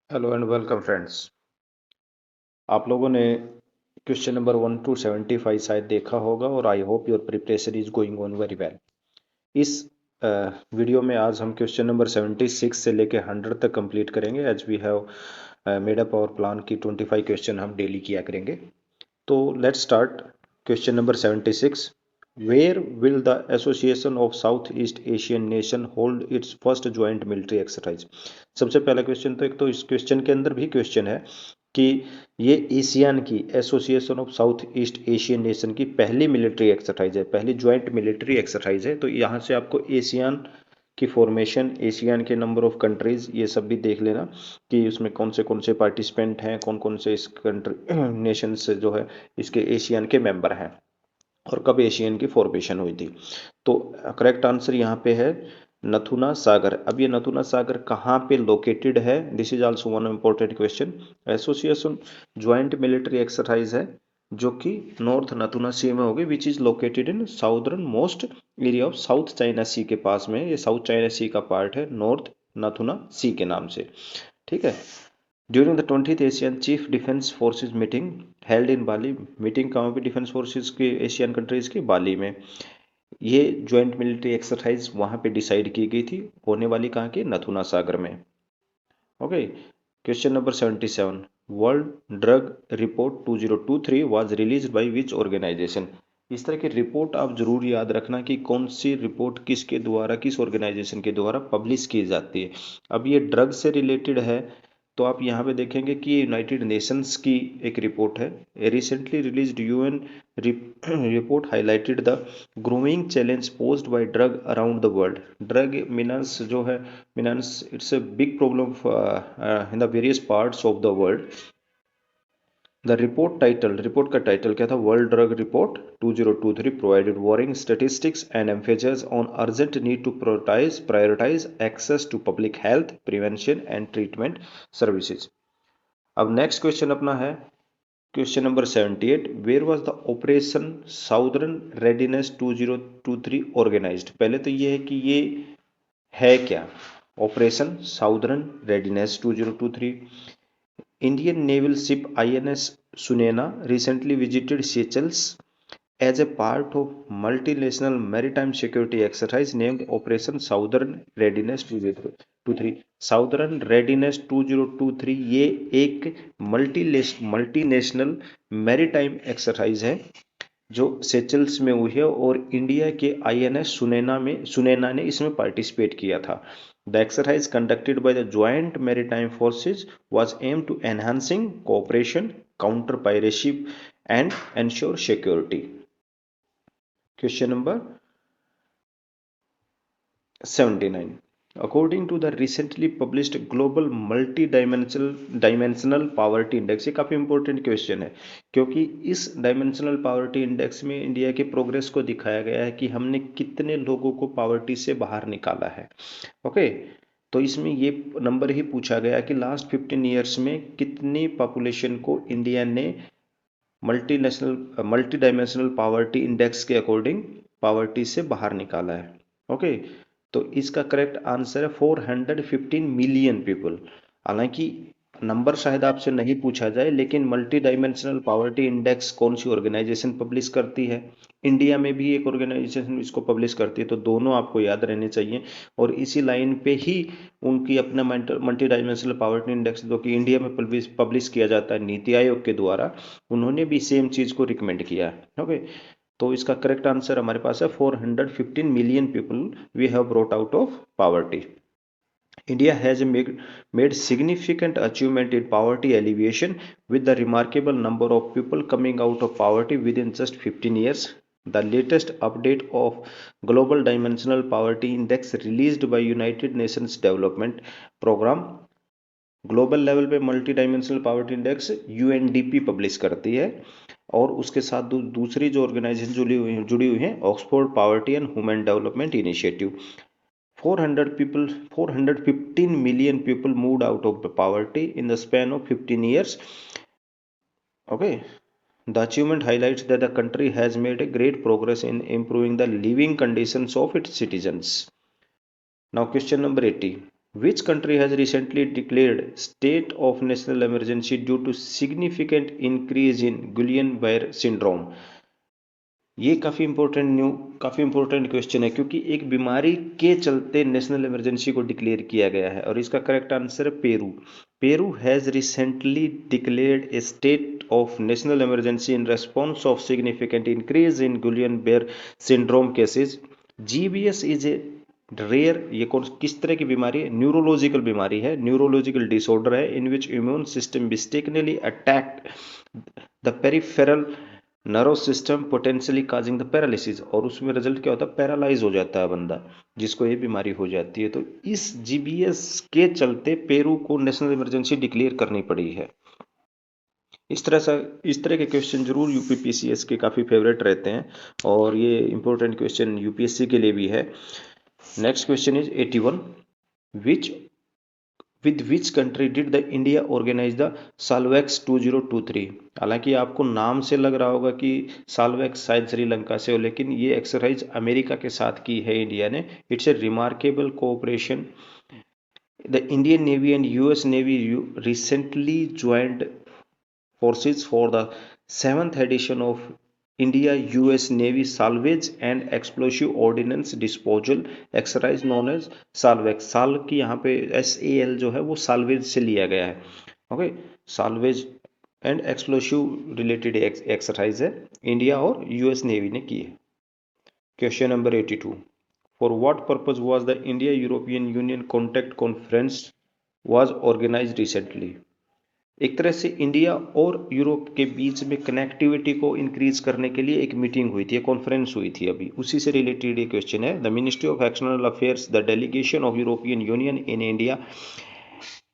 Hello and welcome friends. आप लोगों ने क्वेश्चन नंबर 1 to 75 शायद देखा होगा और I hope your preparation is going on very well. इस वीडियो में आज हम क्वेश्चन नंबर 76 से लेके 100 तक कंप्लीट करेंगे as we have made up our plan की 25 क्वेश्चन हम डेली किया करेंगे। तो let's start question number 76। Where will the Association of South East Asian Nation hold its first joint military exercise. सबसे पहला क्वेश्चन, तो एक तो इस क्वेश्चन के अंदर भी क्वेश्चन है कि ये एशियन की association of South East Asian nation की पहली मिलिट्री एक्सरसाइज है, पहली ज्वाइंट मिलिट्री एक्सरसाइज है। तो यहाँ से आपको एशियन की फॉर्मेशन, एशियन के नंबर ऑफ कंट्रीज, ये सब भी देख लेना कि उसमें कौन से पार्टिसिपेंट हैं, कौन से इस कंट्री नेशन से जो है इसके एशियन के मेंबर हैं और कब एशियन की फॉर्मेशन हुई थी। तो करेक्ट आंसर यहाँ पे है नथुना सागर। अब ये नथुना सागर कहाँ पे लोकेटेड है? This is also one important question. Association joint military exercise है जो कि नॉर्थ नथुना सी में होगी, which is located in southern most area of South China Sea के पास में। ये साउथ चाइना सी का पार्ट है, नॉर्थ नथुना सी के नाम से। ठीक है। During the 20th Asian chief defence forces meeting held in Bali, meeting कहाँ पे? डिफेंस फोर्सेज की एशियन कंट्रीज की बाली में। ये ज्वाइंट मिलिट्री एक्सरसाइज वहां पे डिसाइड की गई थी, होने वाली कहाँ की? नथुना सागर में। Okay. Question number 77। World drug report 2023 was released by which organisation? इस तरह की रिपोर्ट आप जरूर याद रखना कि कौन सी रिपोर्ट किसके द्वारा, किस ऑर्गेनाइजेशन के द्वारा पब्लिश की जाती है। अब ये ड्रग से रिलेटेड है, तो आप यहाँ पे देखेंगे कि ये यूनाइटेड नेशंस की एक रिपोर्ट है। Recently released UN report highlighted the growing challenge posed by drug around the world. Drug means जो है, means it's a big problem in the various parts of the world. The report title, report का title क्या था? World drug report 2023 provided worrying statistics and emphasise on urgent need to prioritise access to public health prevention and treatment services. अब next question अपना है question number 78। Where was the operation southern readiness 2023 organised? पहले तो ये है कि ये है क्या? Operation southern readiness 2023। Indian naval ship INS Sunena recently visited Seychelles as a part of multinational maritime security exercise named Operation Southern Readiness 2023। Southern Readiness 2023 ये एक मल्टीनेशनल मैरीटाइम एक्सरसाइज है जो सेचल्स में हुई है और इंडिया के आईएनएस सुनैना ने इसमें पार्टिसिपेट किया था। The exercise conducted by the joint maritime forces was aim to enhancing cooperation, counter piracy and ensure security. Question number 79। According to the recently published Global Multi-Dimensional Poverty Index, ये काफ़ी important question है क्योंकि इस dimensional poverty index में India के progress को दिखाया गया है कि हमने कितने लोगों को पावर्टी से बाहर निकाला है। ओके। तो इसमें ये नंबर ही पूछा गया कि लास्ट 15 ईयर्स में कितनी पॉपुलेशन को इंडिया ने मल्टी डायमेंशनल पावर्टी इंडेक्स के अकॉर्डिंग पावर्टी से बाहर निकाला है। ओके। तो इसका करेक्ट आंसर है 415 मिलियन पीपल। हालांकि नंबर शायद आपसे नहीं पूछा जाए, लेकिन मल्टी डायमेंशनल पावर्टी इंडेक्स कौन सी ऑर्गेनाइजेशन पब्लिश करती है? इंडिया में भी एक ऑर्गेनाइजेशन इसको पब्लिश करती है, तो दोनों आपको याद रहने चाहिए। और इसी लाइन पे ही उनकी अपना मल्टी डायमेंशनल पावर्टी इंडेक्स जो कि इंडिया में पब्लिश किया जाता है नीति आयोग के द्वारा, उन्होंने भी सेम चीज़ को रिकमेंड किया है। ओके। तो इसका करेक्ट आंसर हमारे पास है 415 million people we have brought out of poverty. India has made significant achievement in poverty alleviation with the remarkable number of people coming out of poverty within just 15 years. The latest update of Global Dimensional Poverty Index released by United Nations Development Program, global level पे multi dimensional poverty index UNDP publish करती है और उसके साथ दूसरी जो organisation जुड़ी हुई हैं, Oxford poverty and human development initiative. 415 million people moved out of poverty in the span of 15 years. Okay. The achievement highlights that the country has made a great progress in improving the living conditions of its citizens. Now question number 80. Which country has recently declared state of national emergency due to significant increase in Guillain-Barré syndrome? ये काफ़ी important question है, क्योंकि एक बीमारी के चलते national emergency को declare किया गया है, और इसका करेक्ट आंसर है Peru. Peru has recently declared a state of national emergency in response of significant increase in Guillain Barre syndrome cases. GBS is a rare, ये किस तरह की बीमारी है? न्यूरोलॉजिकल बीमारी है, न्यूरोलॉजिकल डिसऑर्डर है, in which immune system mistakenly attacked the peripheral nerve system potentially causing the paralysis, और उसमें रिजल्ट क्या होता है? पैरालाइज हो जाता है बंदा, जिसको ये बीमारी हो जाती है। तो इस जीबीएस के चलते पेरू को नेशनल इमरजेंसी डिक्लेयर करनी पड़ी है। इस तरह के क्वेश्चन जरूर यूपीपीसीएस के काफ़ी फेवरेट रहते हैं, और ये इंपॉर्टेंट क्वेश्चन यूपीएससी के लिए भी है। Next question is 81, with which country did the India organise the Salvex 2023? हालांकि आपको नाम से लग रहा होगा कि साल्वेक्स शायद श्रीलंका से हो, लेकिन ये एक्सरसाइज अमेरिका के साथ की है इंडिया ने। It's a remarkable cooperation. The Indian navy and US navy recently joint forces for the 7th edition of India-US Navy Salvage and Explosive Ordnance Disposal Exercise known as Salvex। साल की यहाँ पे SAL जो है वो salvage से लिया गया है। Okay, salvage and explosive related exercise है, इंडिया और यूएस नेवी ने की है। Question number 82, for what purpose was the India European Union contact conference was organised recently? एक तरह से इंडिया और यूरोप के बीच में कनेक्टिविटी को इंक्रीज करने के लिए एक मीटिंग हुई थी, कॉन्फ्रेंस हुई थी अभी, उसी से रिलेटेड ये क्वेश्चन है। The ministry of external affairs, the delegation of European Union in India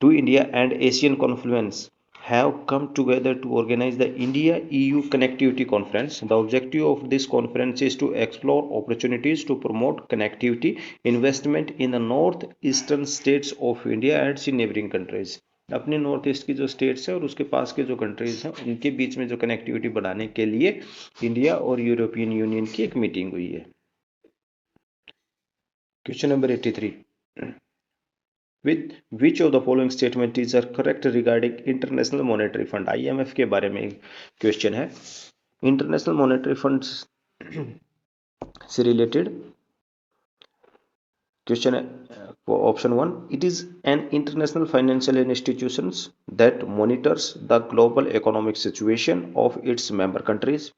to India and Asian confluence have come together to organize the India-EU Connectivity Conference. The objective of this conference is to explore opportunities to promote connectivity investment in the northeastern states of India and its neighboring countries. अपने north east की जो states है और उसके पास के जो countries हैं उनके बीच में जो कनेक्टिविटी बढ़ाने के लिए इंडिया और यूरोपियन यूनियन की एक मीटिंग हुई है। Question number 83, With which of the following statement is correct regarding International Monetary Fund? IMF के बारे में क्वेश्चन है। इंटरनेशनल मॉनेटरी फंड से रिलेटेड क्वेश्चन है। Option 1, it is an international financial institution that monitors the global economic situation of its member countries.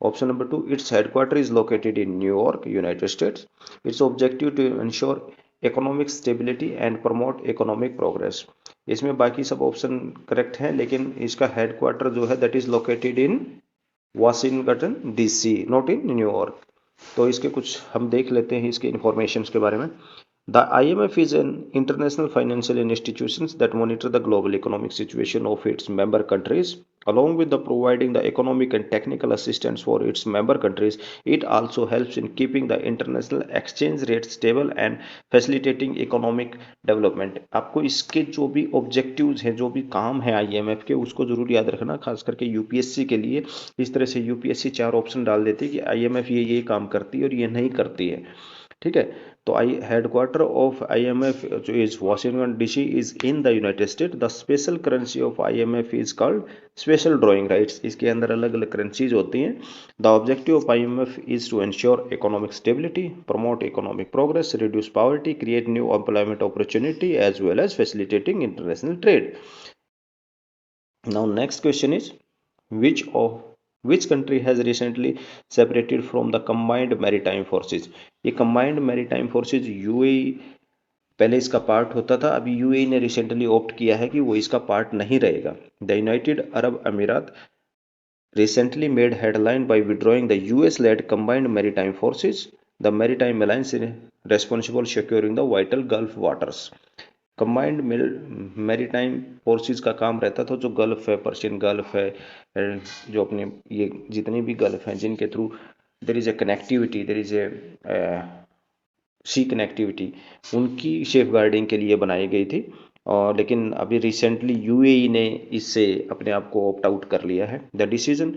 Option number 2, its headquarters is located in New York, United States. Its objective to ensure economic stability and promote economic progress. इसमें बाकी सब option correct हैं, लेकिन इसका headquarter जो है that is located in Washington DC, not in New York. तो इसके कुछ हम देख लेते हैं इसके इंफॉर्मेशन के बारे में। The IMF is an international financial institution that monitor the global economic situation of its member countries. Along with the providing the economic and technical assistance for its member countries, it also helps in keeping the international exchange rate stable and facilitating economic development. आपको इसके जो भी objectives हैं, जो भी काम है IMF के, उसको जरूर याद रखना, खास करके यूपीएससी के लिए। इस तरह से यूपीएससी 4 ऑप्शन डाल देती है कि IMF ये काम करती है और ये नहीं करती है, ठीक है। तो हेडक्वार्टर ऑफ IMF जो is Washington DC is in the United State. The special currency of IMF is called special drawing rights. इसके अंदर अलग अलग करेंसीज होती हैं। The objective of IMF is to ensure economic stability, promote economic progress, reduce poverty, create new employment opportunity as well as facilitating international trade. Now next question is which country has recently separated from the combined maritime forces? ये combined maritime forces UAE पहले इसका part होता था, अभी UAE ने recently opt किया है कि वो इसका पार्ट नहीं रहेगा। द यूनाइटेड अरब अमीरात recently made headline by withdrawing the US-led combined maritime forces. The maritime alliance is responsible securing the vital Gulf waters. Combined maritime forces का काम रहता था, जो गल्फ है, पर्शियन गल्फ है, जो अपने ये जितने भी गल्फ हैं जिनके through there is a connectivity, there is a sea connectivity, उनकी सेफ गार्डिंग के लिए बनाई गई थी। और लेकिन अभी रिसेंटली UAE ने इससे अपने आप को ऑप्ट आउट कर लिया है। The decision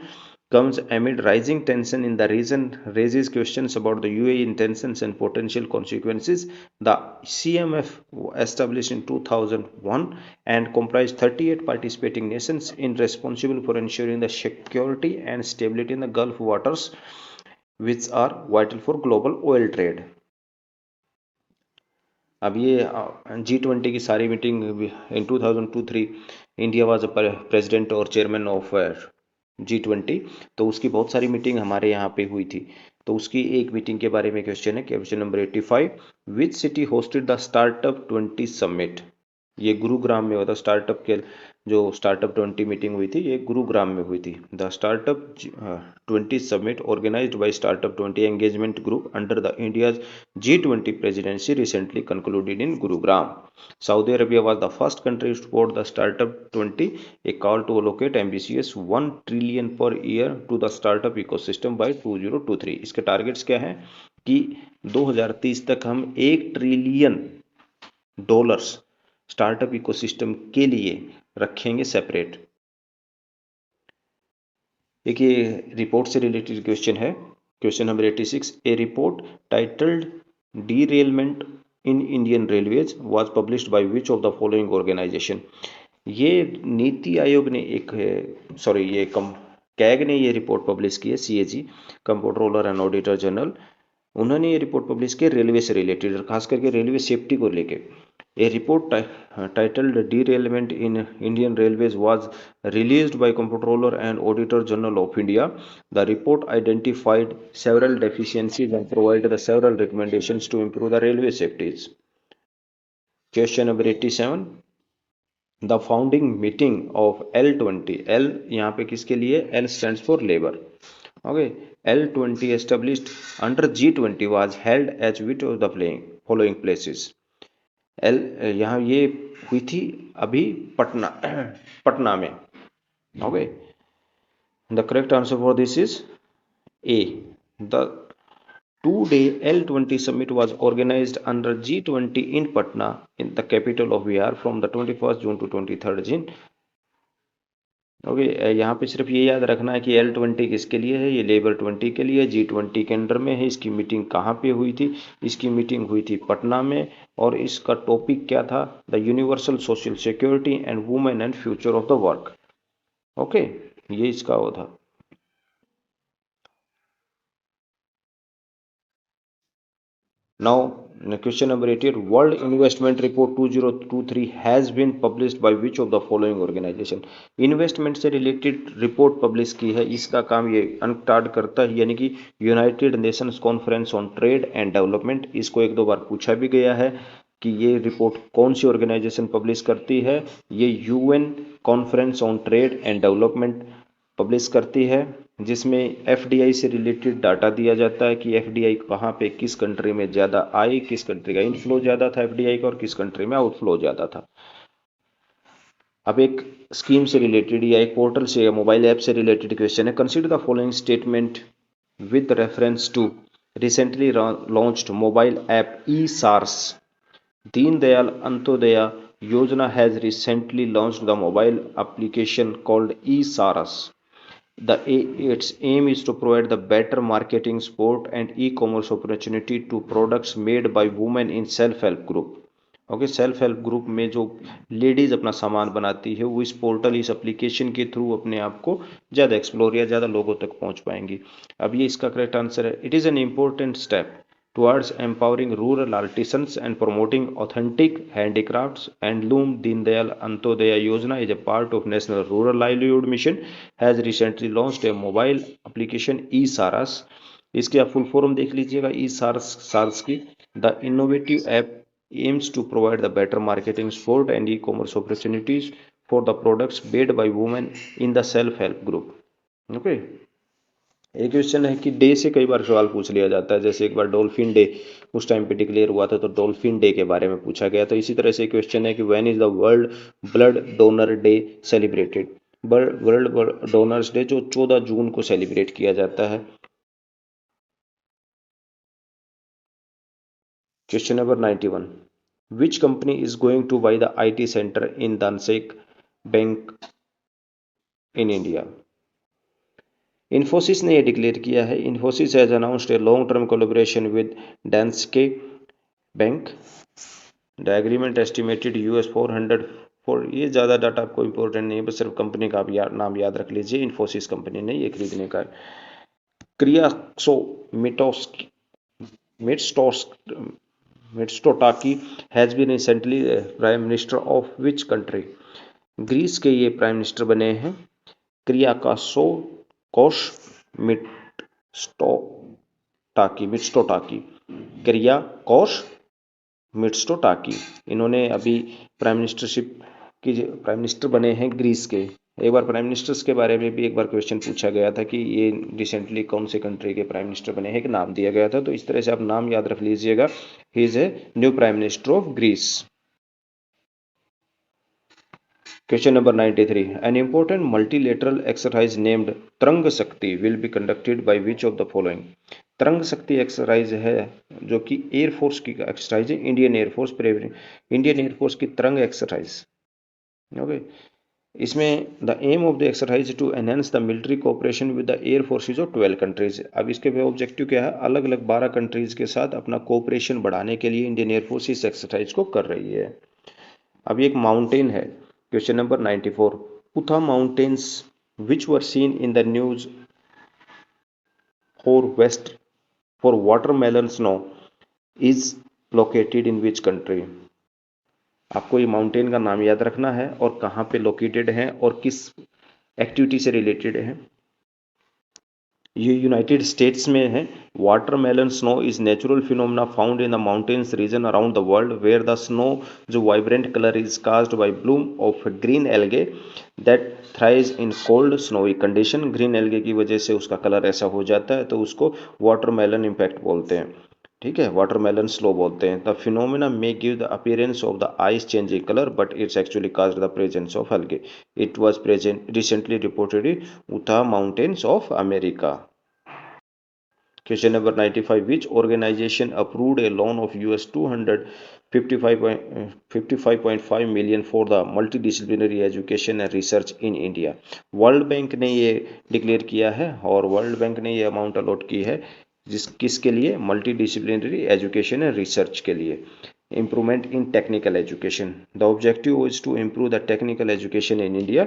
comes amid rising tension in the region, raises questions about the UAE intentions and potential consequences. The CMF established in 2001 and comprised 38 participating nations in responsible for ensuring the security and stability in the Gulf waters, which are vital for global oil trade. अब ये G20 की सारी meeting in 2002-3 India was a president और chairman of G20, तो उसकी बहुत सारी meeting हमारे यहाँ पे हुई थी। तो उसकी एक मीटिंग के बारे में क्वेश्चन है, question number 85, which city hosted the startup 20 summit. ये गुरुग्राम में हुआ था। स्टार्टअप के जो स्टार्टअप 20 मीटिंग हुई थी ये गुरुग्राम में हुई थी। The startup 20 summit organised by startup 20 engagement group under the India's G20 presidency recently concluded in Gurugram. Saudi Arabia was the first country to support the Startup 20, a call to allocate ambitious 1 trillion per year to the startup ecosystem by 2023. इसके targets क्या हैं कि 2030 तक हम $1 trillion startup ecosystem के लिए रखेंगे separate. एक ये रिपोर्ट से रिलेटेड क्वेश्चन है, question number 86, a report titled derailment in Indian railways was published by which of the following organisation. ये नीति आयोग ने कैग ने ये रिपोर्ट पब्लिश की है, CAG controller and auditor general, उन्होंने ये रिपोर्ट पब्लिश की रेलवे से रिलेटेड और खास करके रेलवे सेफ्टी को लेके। A report titled Derailment in Indian Railways was released by Comptroller and Auditor General of India. The report identified several deficiencies and provided several recommendations to improve the railway safeties. Question number 87. The founding meeting of L20, L यहाँ पे किसके लिए, L stands for labor. Okay, L20 established under G20 was held at which of the following places. यहाँ ये हुई थी अभी पटना में। Okay, the correct answer for this is a. The 2-day L20 summit was organized under G20 in Patna, in the capital of Bihar, from the 21st June to 23rd June. Okay, यहाँ पे सिर्फ ये याद रखना है कि L20 किसके लिए है, ये लेबर 20 के लिए, G20 के अंडर में है। इसकी मीटिंग कहाँ पे हुई थी, इसकी मीटिंग हुई थी पटना में, और इसका टॉपिक क्या था, the universal social security and women and future of the work. Okay, ये इसका वो था। Now, question number 88, World Investment Report 2023 has been published by which of the following organization? Investment से रिलेटेड रिपोर्ट पब्लिश की है, इसका काम ये अनटार्ड करता है, यानी कि United Nations conference on trade and development. इसको एक दो बार पूछा भी गया है कि ये रिपोर्ट कौन सी ऑर्गेनाइजेशन पब्लिश करती है। ये UN conference on trade and development publish करती है, जिसमें FDI से रिलेटेड डाटा दिया जाता है कि FDI कहाँ पे किस कंट्री में ज़्यादा आई, किस कंट्री का इनफ्लो ज़्यादा था FDI का और किस कंट्री में आउटफ्लो ज़्यादा था। अब एक स्कीम से रिलेटेड या एक पोर्टल से या मोबाइल ऐप से रिलेटेड क्वेश्चन है, consider the following statement with reference to recently launched mobile app eSARS. Deen Dayal Antyodaya Yojana has recently launched the mobile application called eSARS. Its aim is to provide the better marketing support and e-commerce opportunity to products made by women in self-help group. Okay, self help group में जो ladies अपना सामान बनाती है वो इस portal, इस application के थ्रू अपने आप को ज़्यादा एक्सप्लोर या ज़्यादा लोगों तक पहुंच पाएंगी। अब ये इसका करेक्ट आंसर है। It is an important step towards empowering rural artisans and promoting authentic handicrafts, and Loom Deen Dayal Antyodaya Yojana is a part of National Rural Livelihood Mission, has recently launched a mobile application eSARS. इसकी आप full form देख लीजिएगा eSARS की। The innovative app aims to provide the better marketing support and e-commerce opportunities for the products made by women in the self-help group. Okay. एक question है कि day से कई बार सवाल पूछ लिया जाता है, जैसे एक बार डॉल्फिन डे उस टाइम पे डिक्लेयर हुआ था तो डॉल्फिन डे के बारे में पूछा गया। तो इसी तरह से क्वेश्चन है कि when is the world blood donor day celebrated. World donors day जो 14 जून को सेलिब्रेट किया जाता है। Question number 91, which company is going to buy the IT centre in Danske bank in India. Infosys ने ये डिक्लेयर किया है, Infosys has announced a long term collaboration with Danske bank. The agreement estimated $400 for, ये ज़्यादा data आपको important नहीं है, बस सिर्फ कंपनी का आप नाम याद रख लीजिए। इन्फोसिस कंपनी ने ये खरीदने का। Kyriakos Mitsotakis has been recently prime minister of which country. Greece के ये प्राइम मिनिस्टर बने हैं क्रियाकोस मिट्सोटाकी। क्रियाकोस मिट्सोटाकी, इन्होंने अभी प्राइम मिनिस्टर बने हैं ग्रीस के। एक बार प्राइम मिनिस्टर्स के बारे में भी एक बार क्वेश्चन पूछा गया था कि ये रिसेंटली कौन से कंट्री के प्राइम मिनिस्टर बने हैं, कि नाम दिया गया था, तो इस तरह से आप नाम याद रख लीजिएगा। He is a new prime minister of Greece. Question number 93. An important multilateral exercise named तरंग शक्ति will be conducted by which of the following? तरंग शक्ति एक्सरसाइज है जो कि एयरफोर्स की एक्सरसाइज है, इंडियन एयरफोर्स की तरंग एक्सरसाइज। ओके, इसमें the aim of the exercise to enhance the military cooperation with the air forces of 12 countries. अब इसके ऑब्जेक्टिव क्या है, अलग अलग 12 कंट्रीज के साथ अपना कोऑपरेशन बढ़ाने के लिए इंडियन एयरफोर्स इस एक्सरसाइज को कर रही है। अब एक माउंटेन है, question number 94. Utha mountains which were seen in the news for watermelon snow is located in which country? आपको ये माउंटेन का नाम याद रखना है और कहाँ पे लोकेटेड है और किस एक्टिविटी से रिलेटेड है। ये यूनाइटेड स्टेट्स में है। Watermelon snow is natural phenomena found in the mountains region around the world where the snow जो vibrant colour is caused by bloom of green algae that thrives in cold snowy condition. Green algae की वजह से उसका colour ऐसा हो जाता है, तो उसको वाटरमेलन इम्पैक्ट बोलते हैं। ठीक है, वाटरमेलन स्लो बोलते हैं। The phenomena may give the appearance of the ice changing colour but it's actually caused the presence of algae. It was recently reported in Utah mountains of America. Question number 95. Which organization approved a loan of $255.5 million for the multidisciplinary education and research in India? World bank ने ये declare किया है और world bank ने ये amount allot की है किसके लिए, multi disciplinary education and research के लिए। Improvement in technical education. The objective is to improve the technical education in India.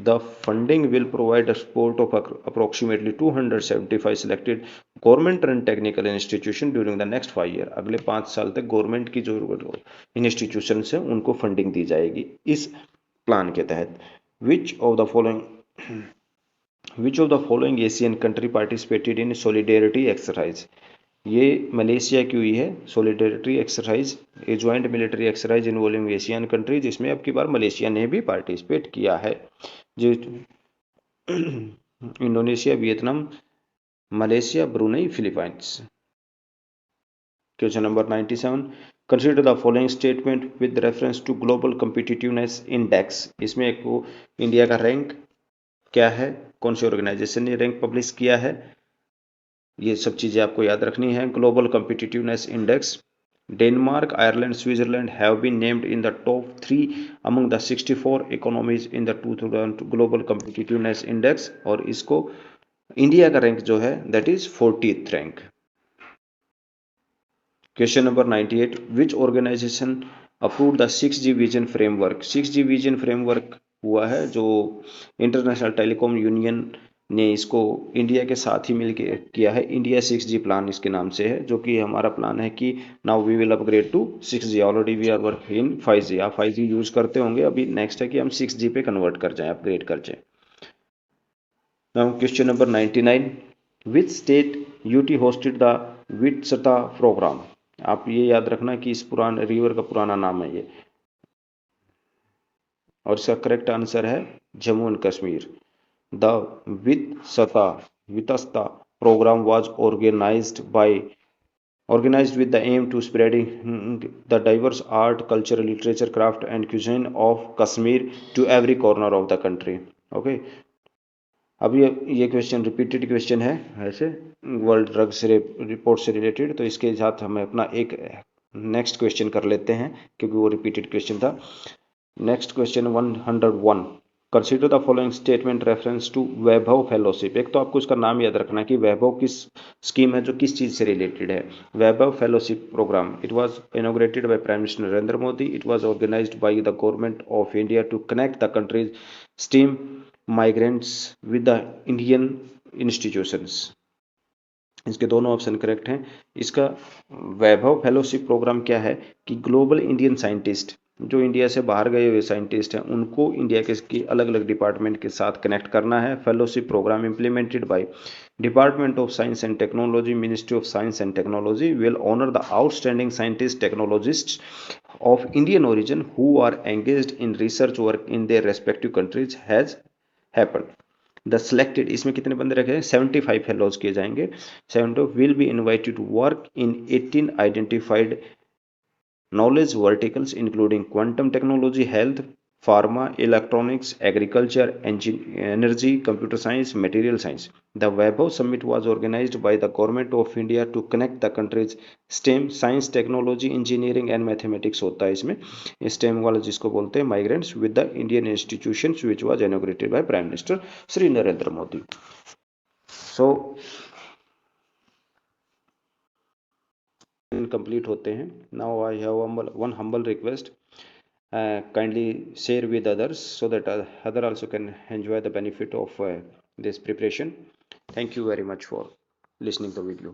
The funding will provide a support of approximately 275 selected government-run technical institution during the next 5 years. अगले 5 साल तक government की जो institution है उनको funding दी जाएगी इस plan के तहत। Which of the following Asian country participated in solidarity exercise? ये मलेशिया की हुई है solidarity exercise, a joint military exercise involving Asian country, जिसमें अब की बार मलेशिया ने भी पार्टिसिपेट किया है। जो Indonesia, Vietnam, Malaysia, Brunei, Philippines. Question number 97. Consider the following statement with reference to global competitiveness index. इसमें एक इंडिया का रैंक क्या है, कौन सी ऑर्गेनाइजेशन ने रैंक पब्लिश किया है, ये सब चीज़ें आपको याद रखनी है। Global competitiveness index, Denmark, Ireland, Switzerland have been named in the top 3 among the 64 economies in the 2000 global competitiveness index, और इसको इंडिया का रैंक जो है that is 40th rank. Question number 98. Which organisation approve the 6G vision framework. 6G vision framework हुआ है जो international telecom union ने इसको इंडिया के साथ ही मिलके किया है। इंडिया 6G प्लान इसके नाम से है, जो कि हमारा प्लान है कि now we will upgrade to 6G। Already we are work in 5G। आप 5G यूज करते होंगे, अभी नेक्स्ट है कि हम 6G पे कन्वर्ट कर जाएं, अपग्रेड कर जाएं। Now question number 99. Which state UT hosted the Vitasta programme. आप ये याद रखना कि इस पुराने रिवर का पुराना नाम है ये, और इसका करेक्ट आंसर है Jammu and Kashmir. The Vitasta program was organized with the aim to spreading the diverse art, culture, literature, craft and cuisine of Kashmir to every corner of the country. Okay. अब ये क्वेश्चन रिपीटेड क्वेश्चन है ऐसे world drugs report से related, तो इसके साथ हम अपना एक नेक्स्ट क्वेश्चन कर लेते हैं क्योंकि वो रिपीटेड क्वेश्चन था। Next question 101. Consider the following statement reference to Vaibhav fellowship. एक तो आपको उसका नाम याद रखना कि वैभव किस स्कीम है, जो किस चीज़ से रिलेटेड है। Vaibhav fellowship programme, it was inaugurated by prime minister Narendra Modi. It was organised by the government of India to connect the country's STEM migrants with the Indian institutions. इसके दोनों ऑप्शन करेक्ट हैं। इसका वैभव फेलोशिप प्रोग्राम क्या है कि global Indian scientist, जो India से बाहर गए हुए साइंटिस्ट हैं, उनको इंडिया के अलग अलग डिपार्टमेंट के साथ कनेक्ट करना है। Fellowship programme implemented by department of science and technology, ministry of science and technology will honour the outstanding scientist technologists of Indian origin who are engaged in research work in their respective countries has happened. The selected, इसमें कितने बंदे रखे हैं, 75 fellows किए जाएंगे। 70 will be invited to work in 18 identified knowledge verticals including quantum technology, health, pharma, electronics, agriculture, energy, computer science, material science. The Vaibhav Summit was organized by the Government of India to connect the country's STEM, science, technology, engineering and mathematics होता है इसमें। STEM वाला जिसको बोलते हैं migrants with the Indian institutions which was inaugurated by Prime Minister Sri Narendra Modi. So complete होते हैं। Now I have one humble request, kindly share with others so that other also can enjoy the benefit of this preparation. Thank you very much for listening the video.